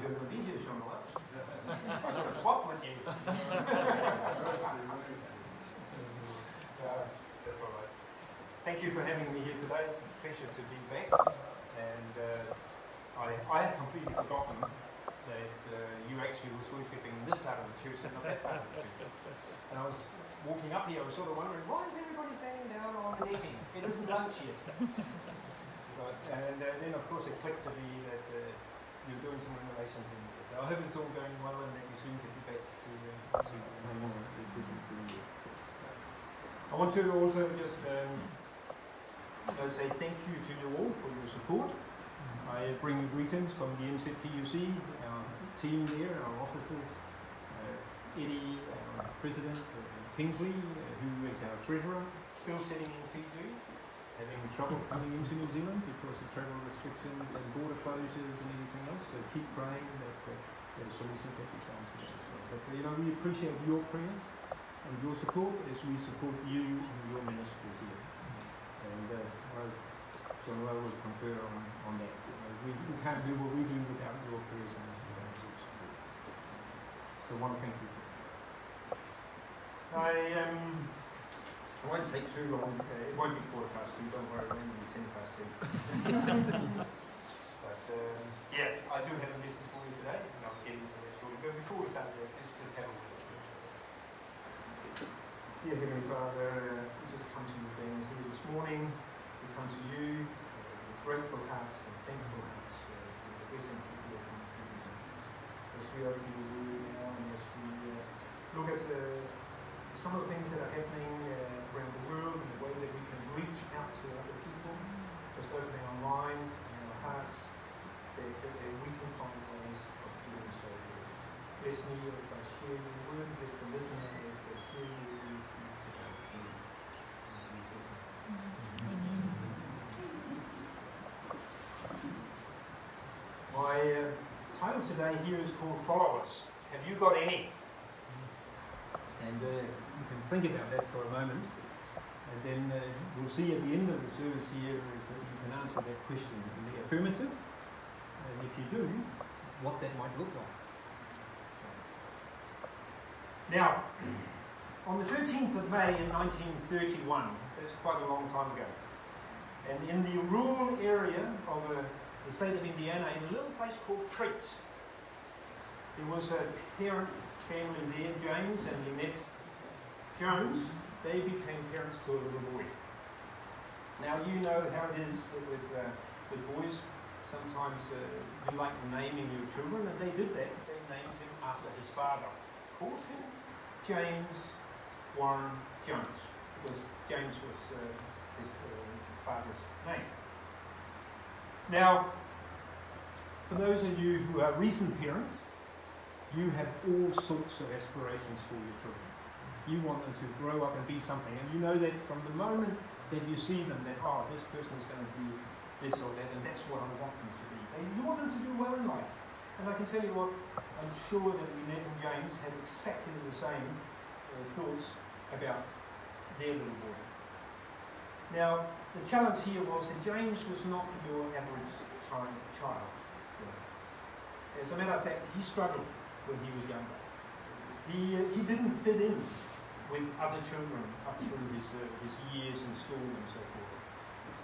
you're going to be here, Sean. I'm going to swap with you. That's all right. Thank you for having me here today. It's a pleasure to be back. And I had completely forgotten that you actually was worshipping in this part of the church and not that part of the church. And I was walking up here, I was sort of wondering, why is everybody standing down on the netting? It isn't lunch yet. And then, of course, it clicked to me that you're doing some renovations in here. So I hope it's all going well and that you soon get back to normal decisions in here. So I want to also just say thank you to you all for your support. I bring you greetings from the NZPUC, our team there, our officers, Eddie, our president, Kingsley, who is our treasurer, still sitting in Fiji, having trouble coming into New Zealand because of travel restrictions and border closures and everything else. So keep praying that a solution can be found for that as well. But we appreciate your prayers and your support as we support you and your ministry here. And John Lowe will concur on that. We can't do what we do without your prayers and without your support. So I want to thank you for that. I won't take too long. It won't be 2:15. Don't worry, it won't be 2:10. But yeah, I do have a message for you today, and I'll get into that shortly. But before we start, let's just have a word. Dear Heavenly Father, we just come to you beings here this morning. We come to you with grateful hearts and thankful hearts for the blessings you give us. As we open your word now, and as we look at some of the things that are happening around the world and the way that we can reach out to other people, just opening our minds and our hearts, that we can find ways of doing so. Bless me as I share your word, bless the listener as they hear you here today, please. In Jesus' name. Amen. My title today here is called Followers. Have you got any? And you can think about that for a moment, and then we'll see at the end of the service here if you can answer that question in the affirmative, and if you do, what that might look like. Now, on the 13th of May in 1931, that's quite a long time ago, and in the rural area of the state of Indiana, in a little place called Crete, there was a parent family there, James and Lynette Jones. They became parents to a little boy. Now you know how it is with boys. Sometimes you like naming your children, and they did that. They named him after his father. Called him James Warren Jones, because James was his father's name. Now, for those of you who are recent parents, you have all sorts of aspirations for your children. You want them to grow up and be something, and you know that from the moment that you see them, that, this person is going to be this or that, and that's what I want them to be. And you want them to do well in life. And I can tell you what, I'm sure that Lynette and James had exactly the same thoughts about their little boy. Now, the challenge here was that James was not your average child. As a matter of fact, he struggled when he was younger. He didn't fit in with other children up through his years in school and so forth.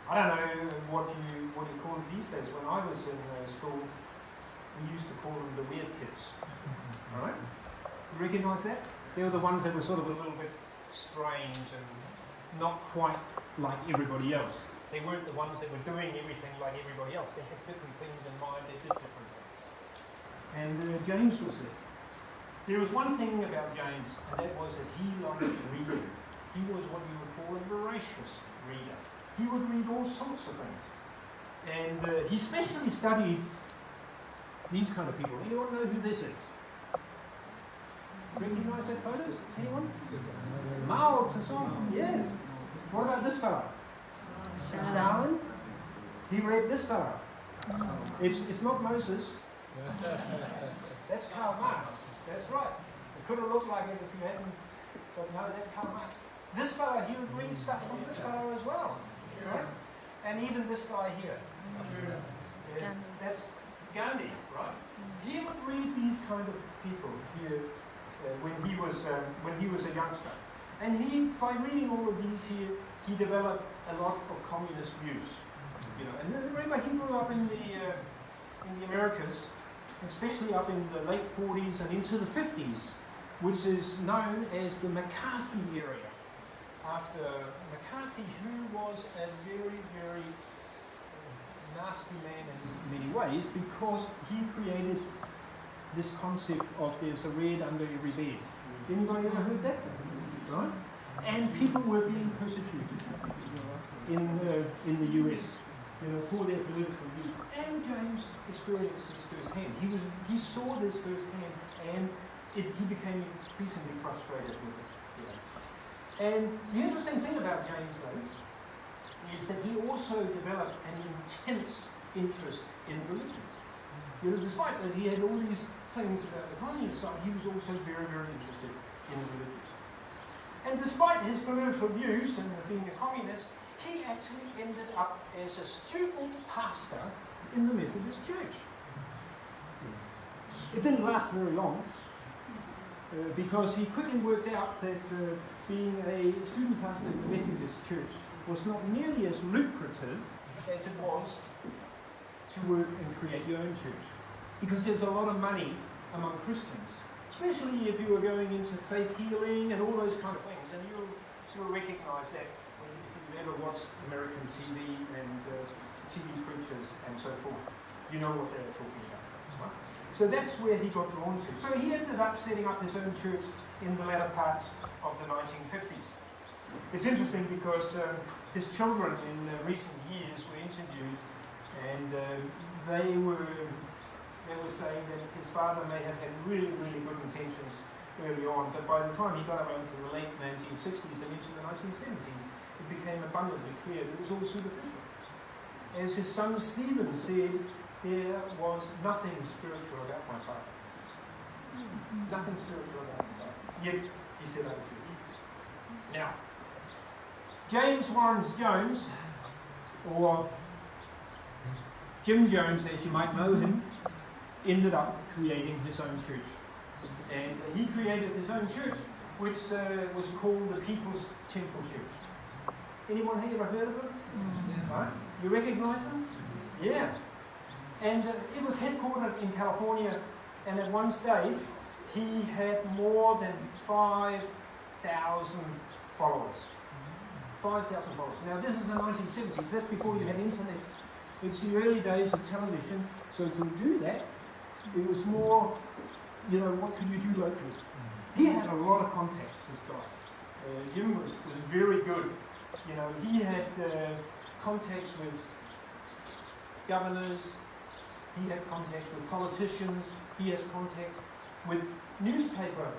I don't know what you call it these days. When I was in school, we used to call them the weird kids. All right? You recognise that? They were the ones that were sort of a little bit strange and not quite like everybody else. They weren't the ones that were doing everything like everybody else. They had different things in mind. They did different things. And James was this. There was one thing about James, and that was that he liked reading. He was what you would call a voracious reader. He would read all sorts of things. And he especially studied these kind of people. Anyone know who this is? Recognise that photo? Anyone? Mao Tse-tung. Yes. What about this fellow? Stalin. He read this fellow. It's not Moses. That's Karl Marx. That's right. It could have looked like it if you hadn't, but no, that's Karl Marx. This fellow, he would read stuff from this fellow as well. Right? And even this guy here. That's Gandhi, right? He would read these kind of people here when he was a youngster, and by reading all of these here, he developed a lot of communist views. And then remember, he grew up in the Americas, especially up in the late 40s and into the 50s, which is known as the McCarthy area, after McCarthy, who was a very, very nasty man in many ways, because he created this concept of there's a red under every bed. Anybody ever heard that? Right? And people were being persecuted in the US, for their political views. And James experienced this firsthand. He saw this firsthand, and he became increasingly frustrated with it. And the interesting thing about James, though, is that he also developed an intense interest in religion. Despite that he had all these things about the communist side, he was also very, very interested in religion. And despite his political views and being a communist, he actually ended up as a student pastor in the Methodist Church. It didn't last very long, because he quickly worked out that being a student pastor in the Methodist Church was not nearly as lucrative as it was to work and create your own church. Because there's a lot of money among Christians, especially if you were going into faith healing and all those kind of things. And you'll recognize that if you've ever watched American TV and TV preachers and so forth, you know what they're talking about. Right? So that's where he got drawn to. So he ended up setting up his own church in the latter parts of the 1950s. It's interesting because his children in recent years were interviewed, and they were saying that his father may have had really, really good intentions early on, but by the time he got around to the late 1960s and into the 1970s, it became abundantly clear that it was all superficial. As his son Stephen said, there was nothing spiritual about my father. Nothing spiritual about my father. Yet he set up a church. Now, James Warrens Jones, or Jim Jones as you might know him, ended up creating his own church. And he created his own church, which was called the People's Temple Church. Anyone here ever heard of him? Right? You recognize him? Yeah. And it was headquartered in California, and at one stage he had more than 5,000 followers. 5,000 followers. Now this is the 1970s, that's before you had internet. It's the early days of television, so to do that, it was more, what could you do locally? He had a lot of contacts, this guy. Jim was very good. He had contacts with governors, he had contacts with politicians, he has contact with newspaper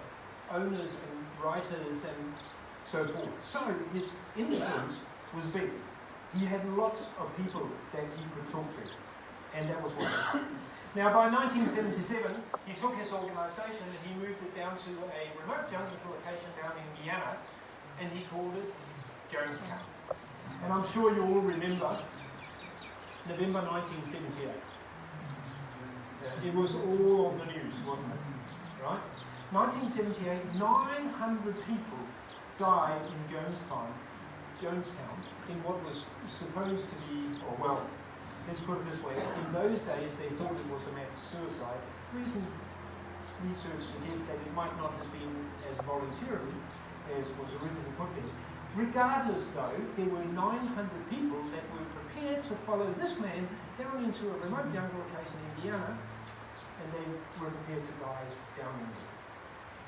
owners and writers and so forth. So his influence was big. He had lots of people that he could talk to, and that was one of them. Now, by 1977, he took his organisation and he moved it down to a remote geographical location down in Guyana, and he called it Jonestown. And I'm sure you all remember November 1978. It was all on the news, wasn't it? Right? 1978, 900 people died in Jonestown, in what was supposed to be, let's put it this way, in those days they thought it was a mass suicide. Recent research suggests that it might not have been as voluntarily as was originally put there. Regardless though, there were 900 people that were prepared to follow this man down into a remote jungle location in Guyana, and they were prepared to die down in there.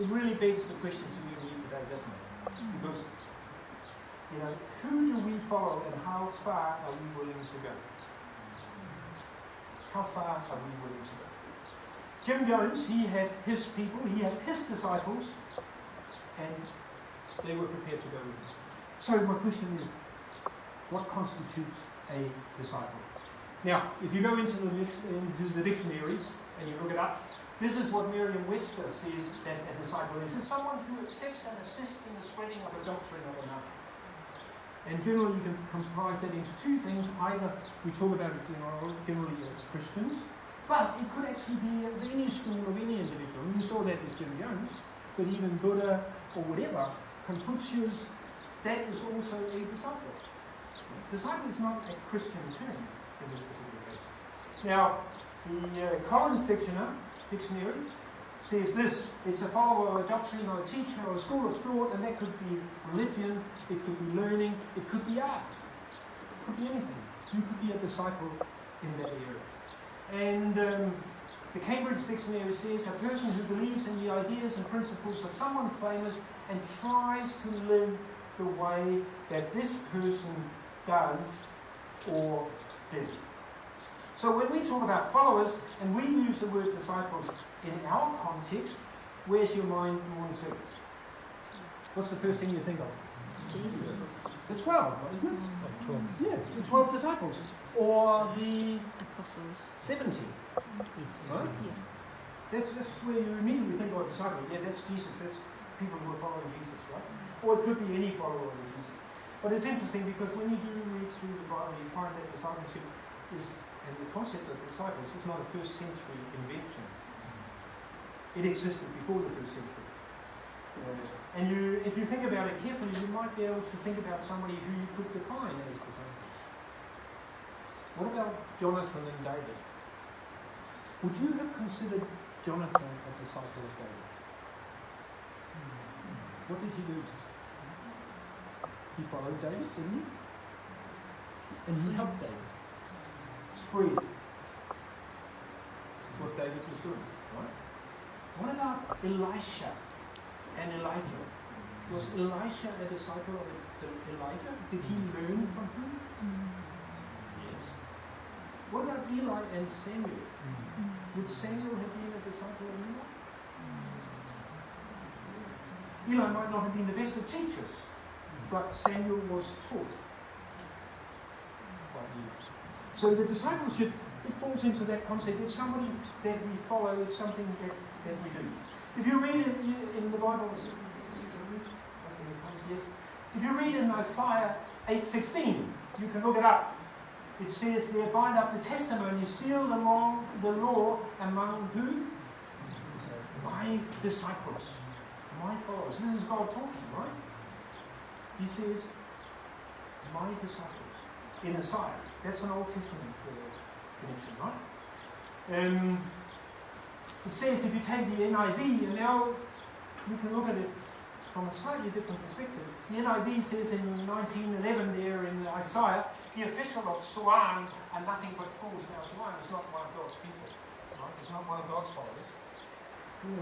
It really begs the question to you and me today, doesn't it? Because, who do we follow and how far are we willing to go? How far are we willing to go? Jim Jones, he had his people, he had his disciples, and they were prepared to go with him. So my question is, what constitutes a disciple? Now, if you go into the dictionaries and you look it up, this is what Merriam-Webster says that a disciple is. It's someone who accepts and assists in the spreading of a doctrine of another. And generally you can comprise that into two things. Either we talk about it generally as Christians, But it could actually be of any school of any individual. And you saw that with Jim Jones, but even Buddha or whatever, Confucius, that is also a disciple. Disciple is not a Christian term in this particular case. Now, the Collins Dictionary says this: it's a follower of a doctrine or a teacher or a school of thought, and that could be religion, it could be learning, it could be art, it could be anything. You could be a disciple in that area. And the Cambridge Dictionary says a person who believes in the ideas and principles of someone famous and tries to live the way that this person does or did. So when we talk about followers and we use the word disciples in our context, where's your mind drawn to? What's the first thing you think of? Jesus. The 12, isn't it? 12. Yeah, the 12 disciples. Or the Apostles. 70. Right? Yeah. That's where you immediately think of a disciple. Yeah, that's Jesus. That's people who are following Jesus, right? Or it could be any follower of Jesus. But it's interesting because when you do read through the Bible, you find that discipleship is, and the concept of disciples is not a first century invention. It existed before the first century. And if you think about it carefully, you might be able to think about somebody who you could define as disciples. What about Jonathan and David? Would you have considered Jonathan a disciple of David? What did he do? He followed David, didn't he? And he helped David spread what David was doing. Right? What about Elisha and Elijah? Was Elisha a disciple of Elijah? Did he learn from him? Yes. What about Eli and Samuel? Would Samuel have been a disciple of Eli? Eli might not have been the best of teachers, but Samuel was taught by Eli. So the discipleship, it falls into that concept. It's somebody that we follow, it's something that we do. If you read it in the Bible, yes. If you read in Isaiah 8:16, you can look it up. It says there, bind up the testimony, seal the law among who? My disciples, my followers. This is God talking, right? He says, my disciples, in Isaiah. That's an Old Testament connection, right? It says, if you take the NIV, and now you can look at it from a slightly different perspective. The NIV says in 1911 there in Isaiah, the official of Suan are nothing but fools. Now Suan is not one of God's people, right? It's not one of God's followers.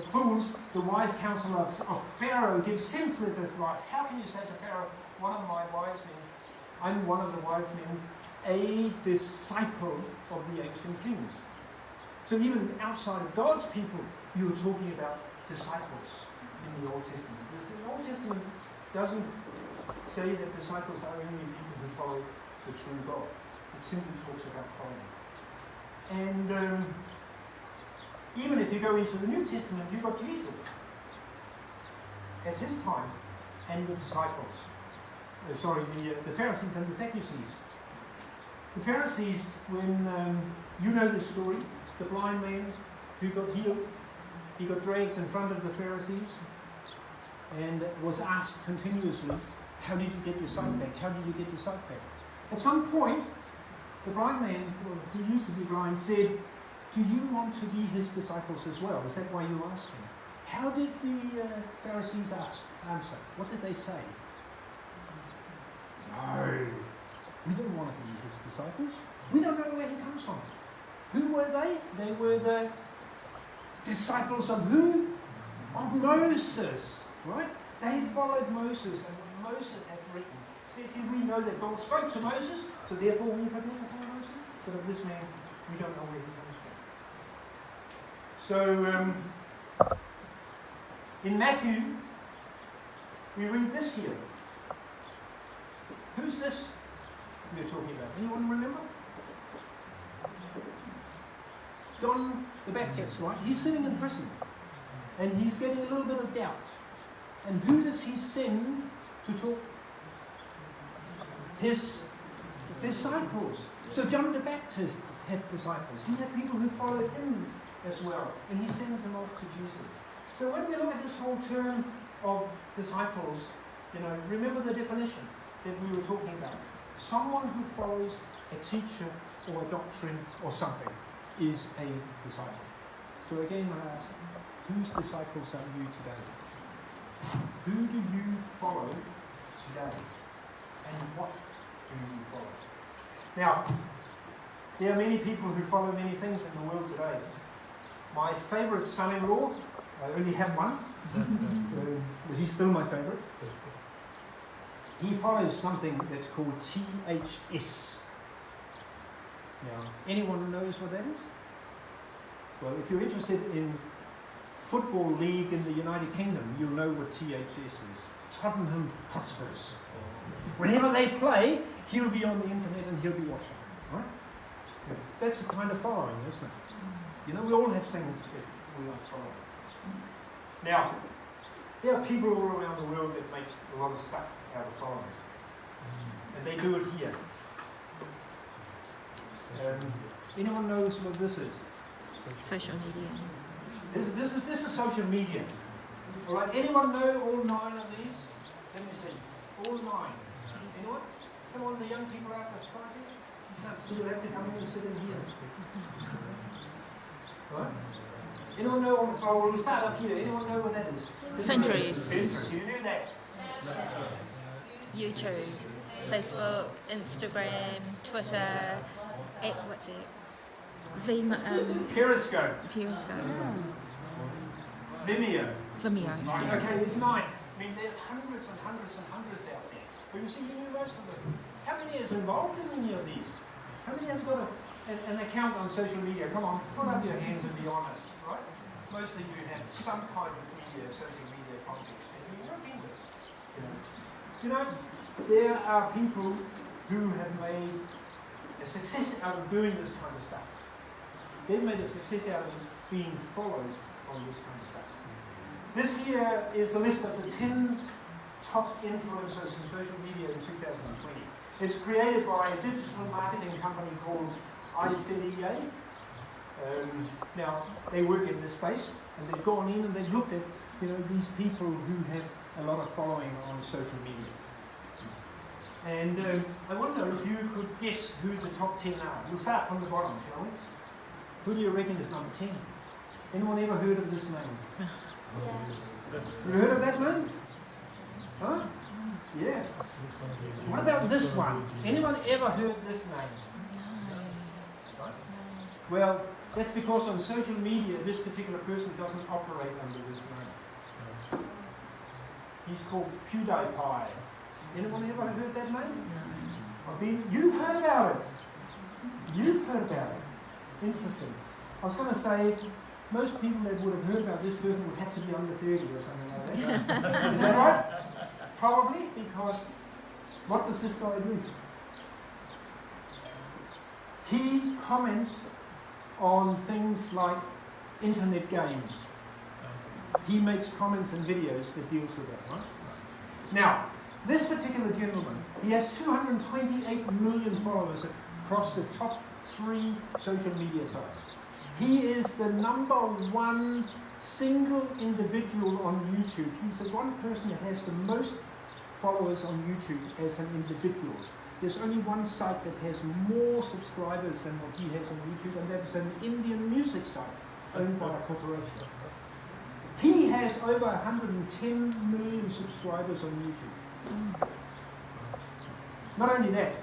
Fools, the wise counsel of Pharaoh gives senseless advice. How can you say to Pharaoh, one of my wise men, I'm one of the wise men, a disciple of the ancient kings? So even outside of God's people, you are talking about disciples in the Old Testament. The Old Testament doesn't say that disciples are only people who follow the true God. It simply talks about following. And even if you go into the New Testament, you've got Jesus at his time and the disciples. The Pharisees and the Sadducees. The Pharisees, when you know the story, the blind man who got healed, he got dragged in front of the Pharisees and was asked continuously, how did you get your sight back? How did you get your sight back? At some point, the blind man, who used to be blind, said, do you want to be his disciples as well? Is that why you asked him? How did the Pharisees answer? What did they say? No, we don't want to be his disciples. We don't know where he comes from. Who were they? They were the disciples of who? Of Moses, right? They followed Moses and what Moses had written. It says here we know that God spoke to Moses, so therefore we have to follow Moses. But of this man, we don't know where he comes from. So, in Matthew, we read this here. Who's this we're talking about? Anyone remember? John the Baptist, right? He's sitting in prison and he's getting a little bit of doubt. And who does he send to talk? His disciples. So John the Baptist, had disciples. He had people who followed him as well, and he sends them off to Jesus. So when we look at this whole term of disciples, remember the definition that we were talking about. Someone who follows a teacher or a doctrine or something is a disciple. So again, I ask, whose disciples are you today? Who do you follow today? And what do you follow? Now, there are many people who follow many things in the world today. My favourite son-in-law, I only have one, but he's still my favourite. He follows something that's called THS. Now, anyone knows what that is? Well, if you're interested in football league in the United Kingdom, you'll know what THS is. Tottenham Hotspurs. Whenever they play, he'll be on the internet and he'll be watching. Right? That's the kind of following, isn't it? We all have things that we like following. Now, there are people all around the world that makes a lot of stuff out of following. And they do it here. Anyone knows what this is? Social media. This is social media. All right. Anyone know all 9 of these? Let me see. All 9. Anyone? Come on, the young people out there. Try it. You can't see. You have to come in and sit in here. Right? Anyone know? Oh, we'll start up here. Anyone know what that is? Pinterest. Pinterest. You knew that. YouTube, Facebook, Instagram, Twitter, what's it? Periscope. Periscope. Vimeo. Vimeo. Right, Yeah. okay, it's 9. I mean, there's hundreds and hundreds and hundreds out there. But you see, you knew most of them. How many is involved in any of these? How many has got an account on social media? Come on, put up your hands and be honest, right? Most of you have some kind of social media context that you're working with. There are people who have made a success out of doing this kind of stuff. They've made a success out of being followed on this kind of stuff. This here is a list of the 10 top influencers in social media in 2020. It's created by a digital marketing company called ICEA. Now, they work in this space, and they've gone in and they've looked at these people who have a lot of following on social media. And I wonder if you could guess who the top 10 are. We'll start from the bottom, shall we? Who do you reckon is number 10? Anyone ever heard of this name? Yes. You heard of that name? Huh? Yeah. What about this one? Anyone ever heard this name? No. Well, that's because on social media, this particular person doesn't operate under this name. He's called PewDiePie. Anyone ever heard that name? You've heard about it. You've heard about it. Interesting. I was going to say, most people that would have heard about this person would have to be under 30 or something like that. Is that right? Probably, because what does this guy do? He comments on things like internet games. He makes comments and videos that deals with that, right? Now, this particular gentleman, he has 228 million followers across the top 3 social media sites. He is the number 1 single individual on YouTube. He's the one person that has the most followers on YouTube as an individual. There's only one site that has more subscribers than what he has on YouTube, and that's an Indian music site owned by a corporation. He has over 110 million subscribers on YouTube. Not only that,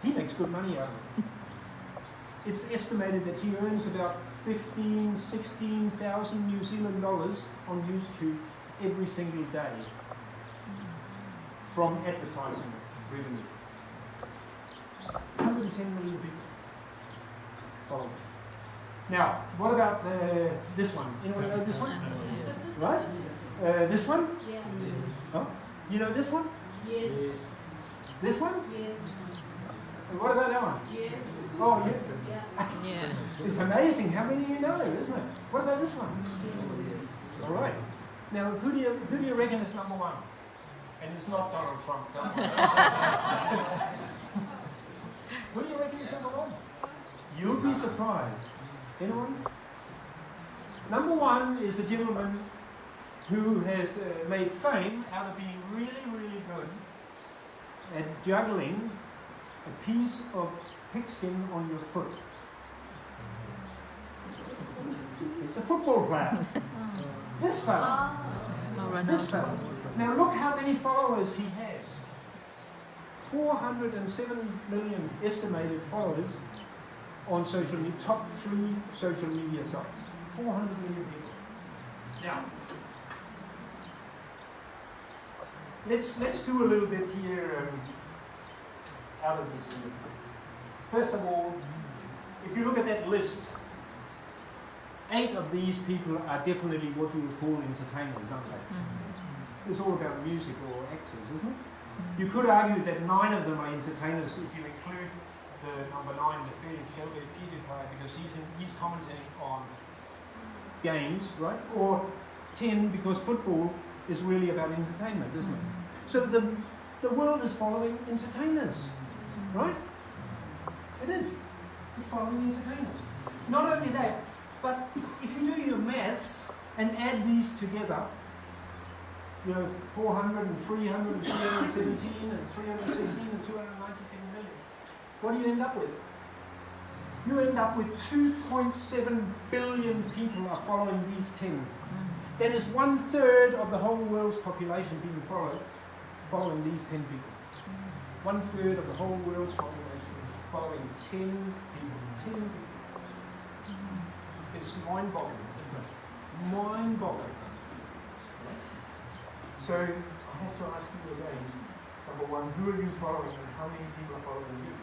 he makes good money out of it. It's estimated that he earns about 16,000 New Zealand dollars on YouTube every single day from advertising revenue. 110 million people follow him. Now, what about this one? Anyone know this one? Yes. Right? This one? Yes. Oh? You know this one? Yes. This one? Yes. And what about that one? Yes. Oh, yeah. Yeah. It's amazing how many you know, isn't it? What about this one? All right. Now, who do you reckon is number 1? And it's not Donald Trump. Who do you reckon is number 1? You'll be surprised. Anyone? Number one is a gentleman who has made fame out of being really, really good at juggling a piece of pigskin on your foot. It's a football player. This fellow. This fellow. Now look how many followers he has. 407 million estimated followers on social media, top 3 social media sites. 400 million people. Now, let's do a little bit here out of this. First of all, if you look at that list, 8 of these people are definitely what you would call entertainers, aren't they? It's all about music or actors, isn't it? You could argue that 9 of them are entertainers if you include the number 9, the fairly sheltered PewDiePie, because he's commenting on games, right? Or 10 because football is really about entertainment, isn't it? So the world is following entertainers, right? It is. It's following entertainers. Not only that, but if you do your maths and add these together, 400 and 300 and 317 and 316 and 297 million, what do you end up with? You end up with 2.7 billion people are following these 10. That is 1/3 of the whole world's population being following these 10 people. 1/3 of the whole world's population following 10 people. 10 people. It's mind-boggling, isn't it? Mind-boggling. So I have to ask you again, number one, who are you following and how many people are following you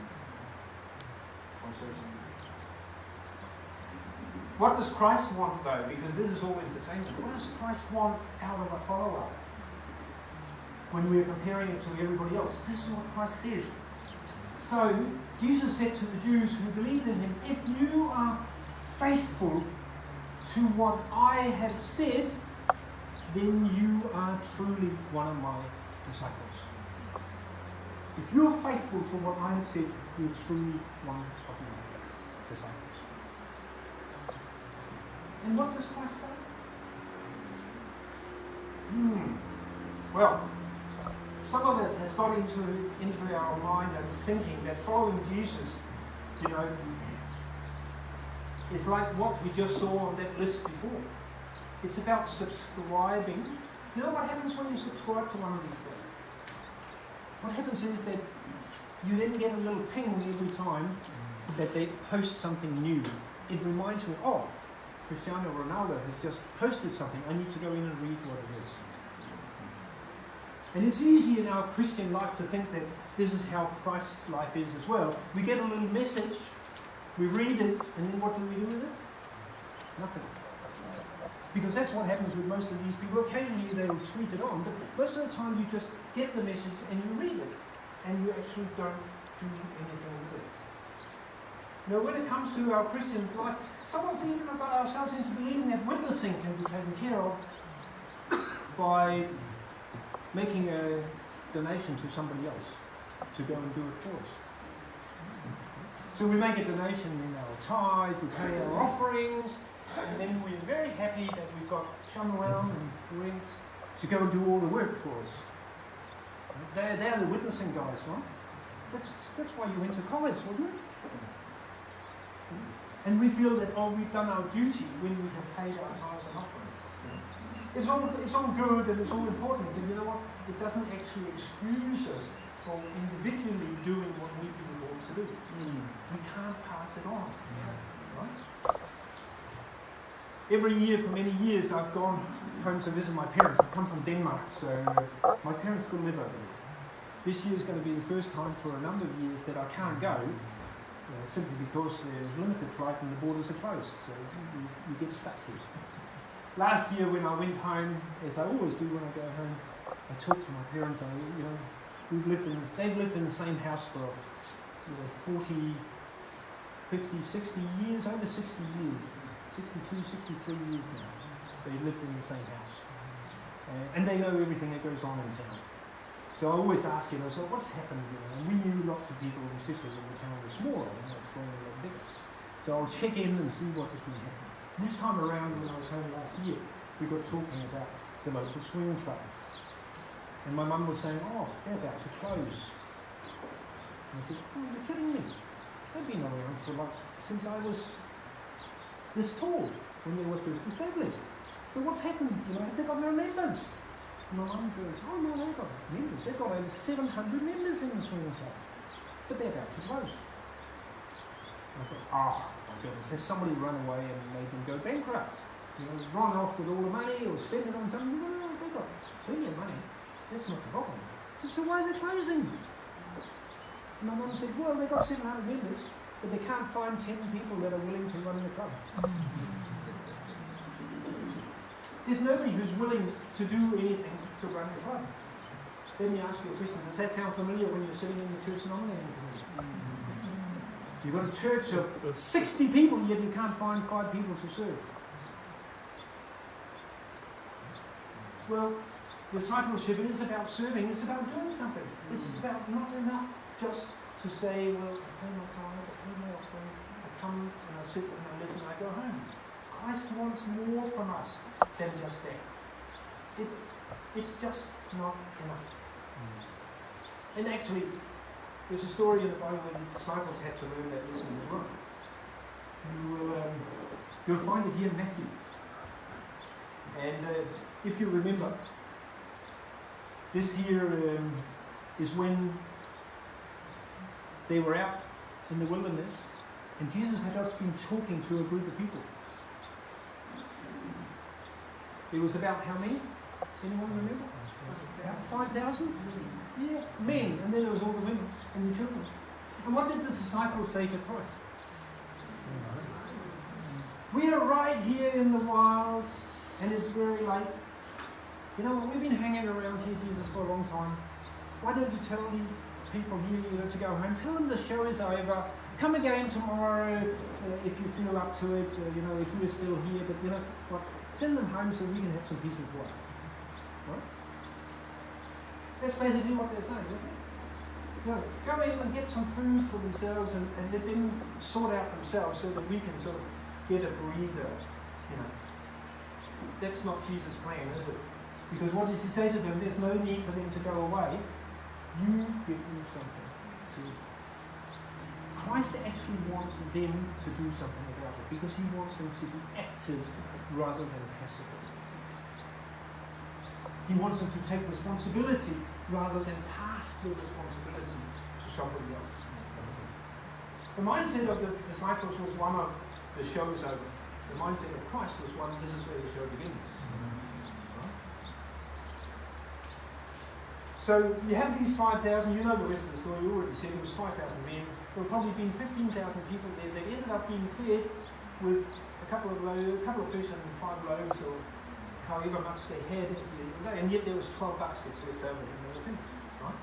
on social media? What does Christ want though? Because this is all entertainment. What does Christ want out of a follower when we're comparing it to everybody else? This is what Christ says. So Jesus said to the Jews who believed in him, if you are faithful to what I have said, then you are truly one of my disciples. If you're faithful to what I have said, you're truly one of my disciples. And what does Christ say? Well, some of us has got into our mind and thinking that following Jesus, is like what we just saw on that list before. It's about subscribing. You know what happens when you subscribe to one of these things? What happens is that you then get a little ping every time that they post something new. It reminds you, oh, Cristiano Ronaldo has just posted something. I need to go in and read what it is. And it's easy in our Christian life to think that this is how Christ's life is as well. We get a little message, we read it, and then what do we do with it? Nothing. Because that's what happens with most of these people. Occasionally they will tweet it on, but most of the time you just get the message and you read it, and you actually don't do anything with it. Now, when it comes to our Christian life, someone's even got ourselves into believing that witnessing can be taken care of by making a donation to somebody else to go and do it for us. So we make a donation in our tithes, we pay our offerings, and then we're very happy that we've got Shamuel and Brent to go and do all the work for us. They're the witnessing guys, right? That's why you went to college, wasn't it? And we feel that, we've done our duty when we have paid our tithes and offerings. It's all good and it's all important, but you know what? It doesn't actually excuse us from individually doing what we've been called to do. We can't pass it on. Right? Every year for many years I've gone home to visit my parents. I come from Denmark, so my parents still live over there. This year is going to be the first time for a number of years that I can't go, simply because there's limited flight and the borders are closed, so you get stuck here. Last year when I went home, as I always do when I go home, I talked to my parents. They've lived in the same house for 40, 50, 60 years, over 60 years, 62, 63 years now. They lived in the same house. And they know everything that goes on in town. So I always ask, so what's happened? And we knew lots of people, especially when the town was smaller, it's growing a lot bigger. So I'll check in and see what has been happening. This time around, when I was home last year, we got talking about the local swing club. And my mum was saying, oh, they're about to close. And I said, oh, you're kidding me. They've been around for since I was this tall when they were first established. So what's happened? Have they got no members? And my mum goes, oh no, they've got members. They've got over 700 members in the swing club. But they're about to close. I thought, oh my goodness, has somebody run away and made them go bankrupt? Run off with all the money or spend it on something? No, they've got plenty of money. That's not the problem. I said, so why are they closing? And my mum said, well, they've got 700 members, but they can't find 10 people that are willing to run the club. There's nobody who's willing to do anything to run the club. Let me ask you a question. Does that sound familiar when you're sitting in the church nominating committee? You've got a church of 60 people, yet you can't find 5 people to serve. Well, discipleship is about serving, it's about doing something. It's about not enough just to say, well, I pay my tithes, I pay my offerings, I come and I sit and I listen and I go home. Christ wants more from us than just that. It's just not enough. And actually, there's a story in the Bible where the disciples had to learn that lesson as well. You'll find it here in Matthew. And if you remember, this year is when they were out in the wilderness and Jesus had just been talking to a group of people. There was about how many? Anyone remember? About 5,000? Yeah, men, and then there was all the women and the children. And what did the disciples say to Christ? We are right here in the wilds and it's very late. We've been hanging around here, Jesus, for a long time. Why don't you tell these people here to go home? Tell them the show is over. Come again tomorrow if you feel up to it, if you're still here. But send them home so we can have some peace and quiet. Right? That's basically what they're saying, isn't it? Go in and get some food for themselves and let them sort out themselves so that we can sort of get a breather. That's not Jesus' plan, is it? Because what does he say to them? There's no need for them to go away. You give them something to eat. Christ actually wants them to do something about it because he wants them to be active rather than passive. He wants them to take responsibility rather than pass the responsibility to somebody else. The mindset of the disciples was one of the show's over. The mindset of Christ was one, this is where the show begins. So you have these 5,000, you know the rest of the story, you already said it was 5,000 men. There were probably been 15,000 people there. They ended up being fed with a couple of fish and 5 loaves or however much they had at the end of the day. And yet there was 12 baskets left over and they were finished. Right?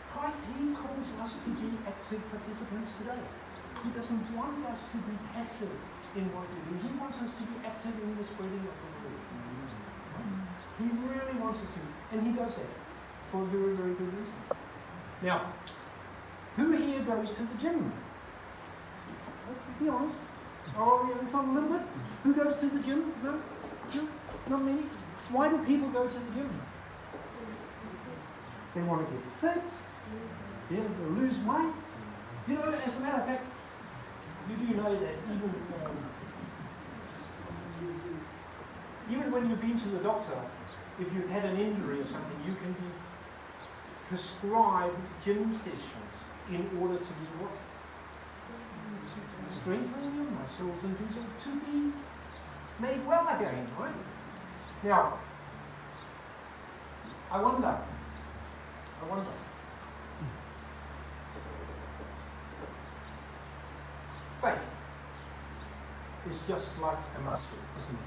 Christ, he calls us to be active participants today. He doesn't want us to be passive in what we do. He wants us to be active in the spreading of the word. He really wants us to. And he does that for a very, very good reason. Now, who here goes to the gym? Be honest. Oh, it's on a little bit. Who goes to the gym? No? Not many. Why do people go to the gym? They want to get fit. Yeah, they lose weight. As a matter of fact, you do know that even when you've been to the doctor, if you've had an injury or something, you can be prescribed gym sessions in order to be what? Strengthening your muscles and do something to be made well again, right? Now, I wonder. Faith is just like a muscle, isn't it?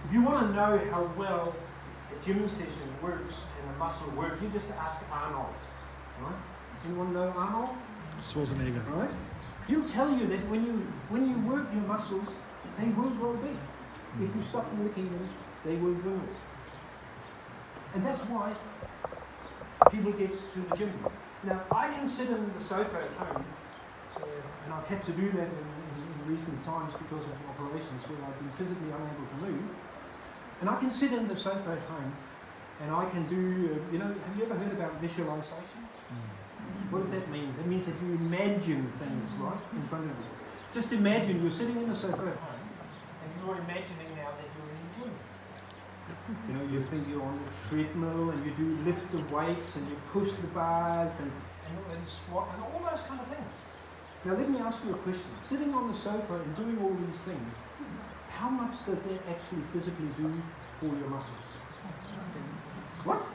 If you want to know how well a gym session works and a muscle works, you just ask Arnold. Right? You want to know Arnold? Schwarzenegger. Right? He'll tell you that when you work your muscles, they will grow big. If you stop working them, they will grow. And that's why people get to the gym. Now, I can sit on the sofa at home and I've had to do that in recent times because of operations where I've been physically unable to move. And I can sit in the sofa at home and I can do, have you ever heard about visualization? What does that mean? It means that you imagine things, right, in front of you. Just imagine you're sitting in the sofa at home and you're imagining now that you're in the gym. You think you're on the treadmill and you do lift the weights and you push the bars and squat and all those kind of things. Now let me ask you a question. Sitting on the sofa and doing all these things, how much does that actually physically do for your muscles? What?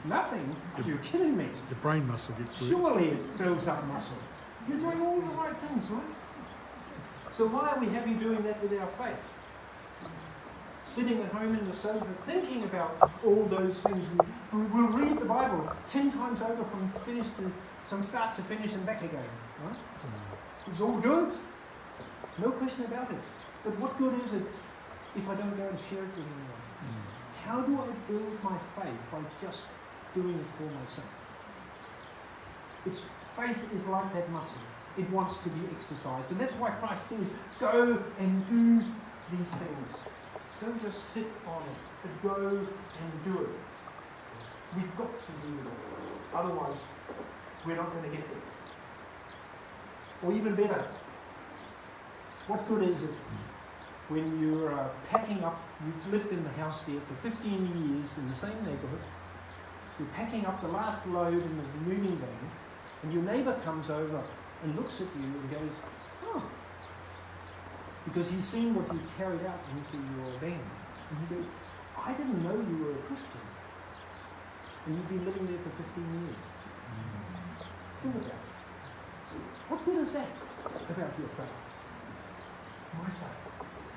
Nothing? You're kidding me. The brain muscle gets worked. Surely it builds up muscle. You're doing all the right things, right? So why are we happy doing that with our faith? Sitting at home in the sofa thinking about all those things. We'll read the Bible 10 times over from start to finish and back again. Right? It's all good. No question about it. But what good is it if I don't go and share it with anyone? How do I build my faith by just doing it for myself? Faith is like that muscle. It wants to be exercised. And that's why Christ says, go and do these things. Don't just sit on it, but go and do it. We've got to do it. Otherwise, we're not going to get there. Or even better, what good is it when you're packing up, you've lived in the house there for 15 years in the same neighbourhood, you're packing up the last load in the moving van, and your neighbour comes over and looks at you and goes, oh, because he's seen what you've carried out into your van. And he goes, I didn't know you were a Christian. And you've been living there for 15 years. Think about it. What good is that about your faith? My faith.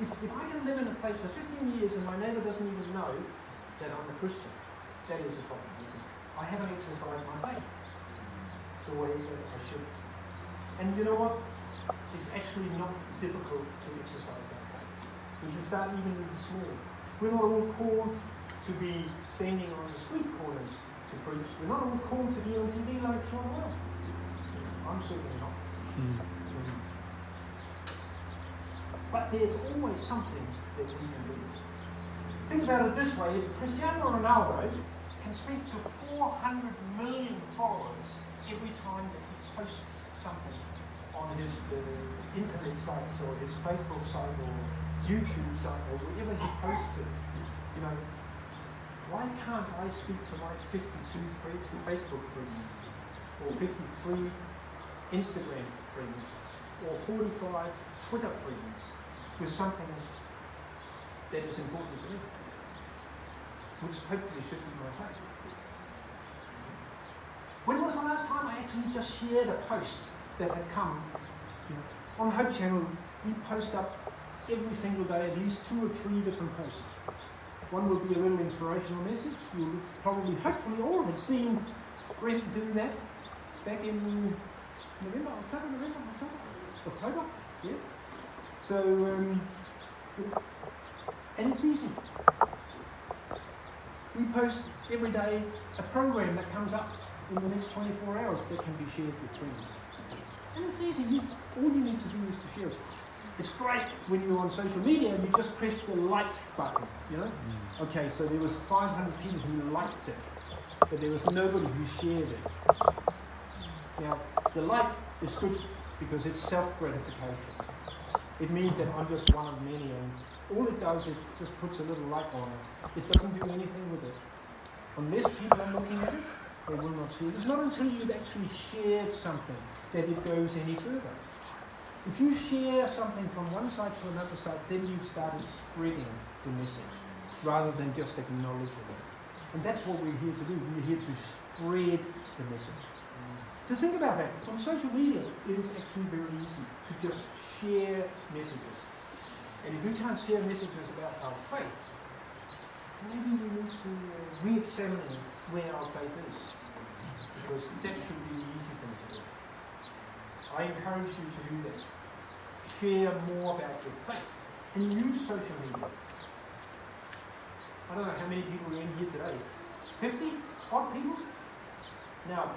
If I can live in a place for 15 years and my neighbour doesn't even know that I'm a Christian, that is a problem, isn't it? I haven't exercised my faith the way that I should. And you know what? It's actually not difficult to exercise that faith. We can start even in small. We're not all called to be standing on the street corners to preach. We're not all called to be on TV like Sean Will. I'm certainly not. But there's always something that we can do. Think about it this way. If Cristiano Ronaldo can speak to 400 million followers every time that he posts something on his internet sites or his Facebook site or YouTube site or wherever he posts it, why can't I speak to my 52 Facebook friends or 53 Instagram friends or 45 Twitter friends with something that is important to me, which hopefully should be my faith? When was the last time I actually just shared a post that had come? On Hope Channel, we post up every single day at least 2 or 3 different posts. One will be a little inspirational message. You'll probably, hopefully all have seen Brent do that back in October, yeah. So, and it's easy. We post every day a program that comes up in the next 24 hours that can be shared with friends. And it's easy. All you need to do is to share it. It's great when you're on social media and you just press the like button, Okay, so there was 500 people who liked it, but there was nobody who shared it. Now, the like is good because it's self-gratification. It means that I'm just one of many, and all it does is just puts a little like on it. It doesn't do anything with it. Unless people are looking at it, they will not share. It's not until you've actually shared something that it goes any further. If you share something from one side to another side, then you've started spreading the message rather than just acknowledging it. And that's what we're here to do. We're here to spread the message. So think about that. On social media, it is actually very easy to just share messages. And if we can't share messages about our faith, maybe we need to re-examine where our faith is. Because that should be the easy thing to do. I encourage you to do that. Share more about your faith and use social media. I don't know how many people are in here today. 50 odd people? Now,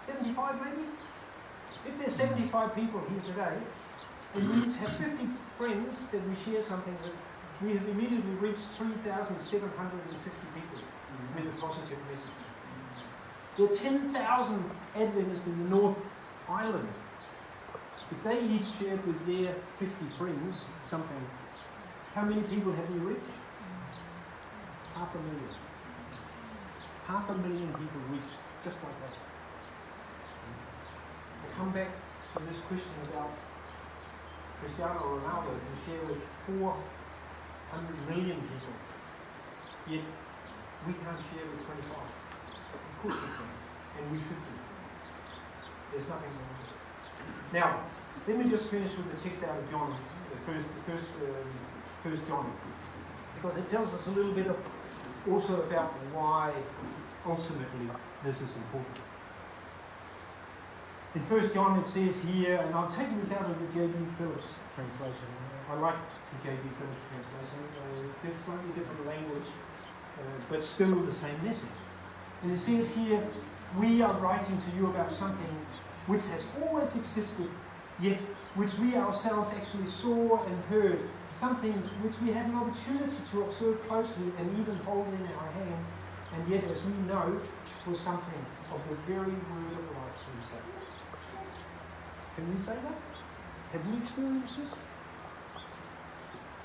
75 maybe? If there's 75 people here today, and we have 50 friends that we share something with, we have immediately reached 3,750 people with a positive message. There are 10,000 Adventists in the North Island. If they each shared with their 50 friends something, how many people have we reached? 500,000. 500,000 people reached, just like that. I come back to this question about Cristiano Ronaldo, who shared with 400 million people, yet we can't share with 25. Of course we can, and we should do. There's nothing wrong with it. Now, let me just finish with the text out of John, first John, because it tells us a little bit also about why ultimately this is important. In 1 John it says here, and I've taken this out of the J.B. Phillips translation. I like the J.B. Phillips translation. It's slightly different language, but still the same message. And it says here, we are writing to you about something which has always existed, yet which we ourselves actually saw and heard, some things which we had an opportunity to observe closely and even hold in our hands, and yet, as we know, was something of the very word of life himself. Can we say that? Have we experienced this?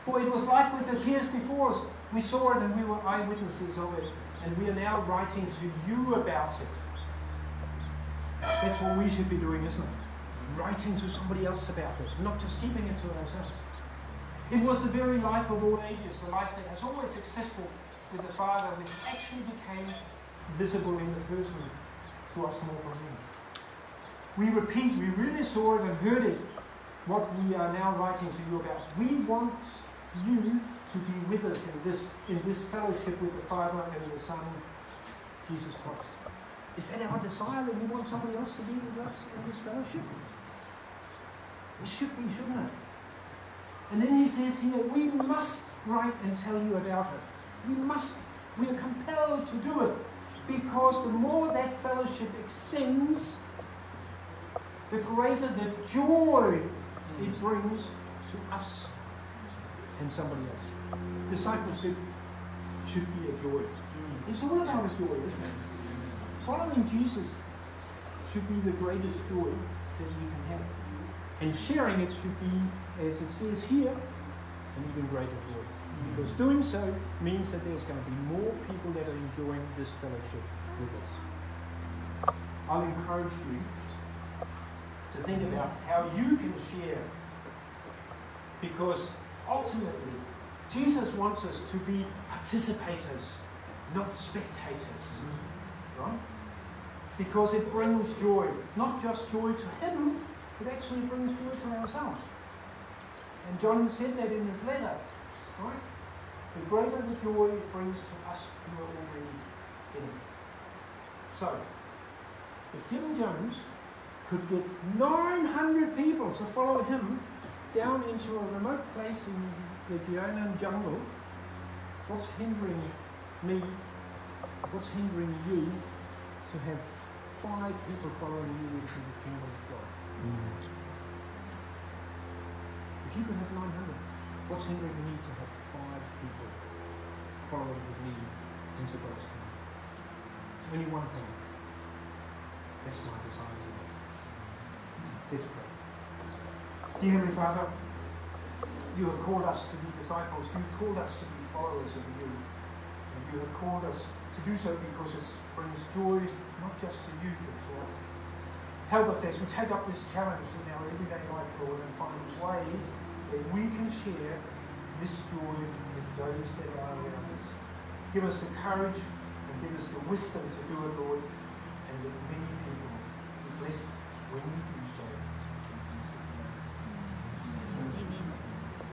For it was life which appears before us. We saw it and we were eyewitnesses of it, and we are now writing to you about it. That's what we should be doing, isn't it? Writing to somebody else about it, not just keeping it to ourselves. It was the very life of all ages, the life that has always existed with the Father, which actually became visible in the person to us more from Him. We repeat, we really saw it and heard it, what we are now writing to you about. We want you to be with us in this fellowship with the Father and the Son, Jesus Christ. Is that our desire, that we want somebody else to be with us in this fellowship? It should be, shouldn't it? And then he says here, we must write and tell you about it. We must. We are compelled to do it, because the more that fellowship extends, the greater the joy it brings to us and somebody else. Discipleship should be a joy. It's all about a joy, isn't it? Following Jesus should be the greatest joy that we can have. And sharing it should be, as it says here, an even greater joy. Because doing so means that there's going to be more people that are enjoying this fellowship with us. I'll encourage you to think about how you can share, because ultimately Jesus wants us to be participators, not spectators, right? Because it brings joy, not just joy to Him, it actually brings joy to ourselves. And John said that in his letter, right? The greater the joy it brings to us who are already in it. So, if Jim Jones could get 900 people to follow him down into a remote place in the Guyana jungle, what's hindering me, what's hindering you to have 5 people following you into the kingdom of God? If you could have 900, what's hindering me to have 5 people following with me into God's kingdom? There's only one thing. That's my desire to do. Let's pray. Dear Heavenly Father, you have called us to be disciples. You've called us to be followers of you. And you have called us to do so because it brings joy not just to you, but to us. Help us as we take up this challenge in our everyday life, Lord, and find ways that we can share this joy with those that are around us. Give us the courage and give us the wisdom to do it, Lord, and that many people be blessed when we do so.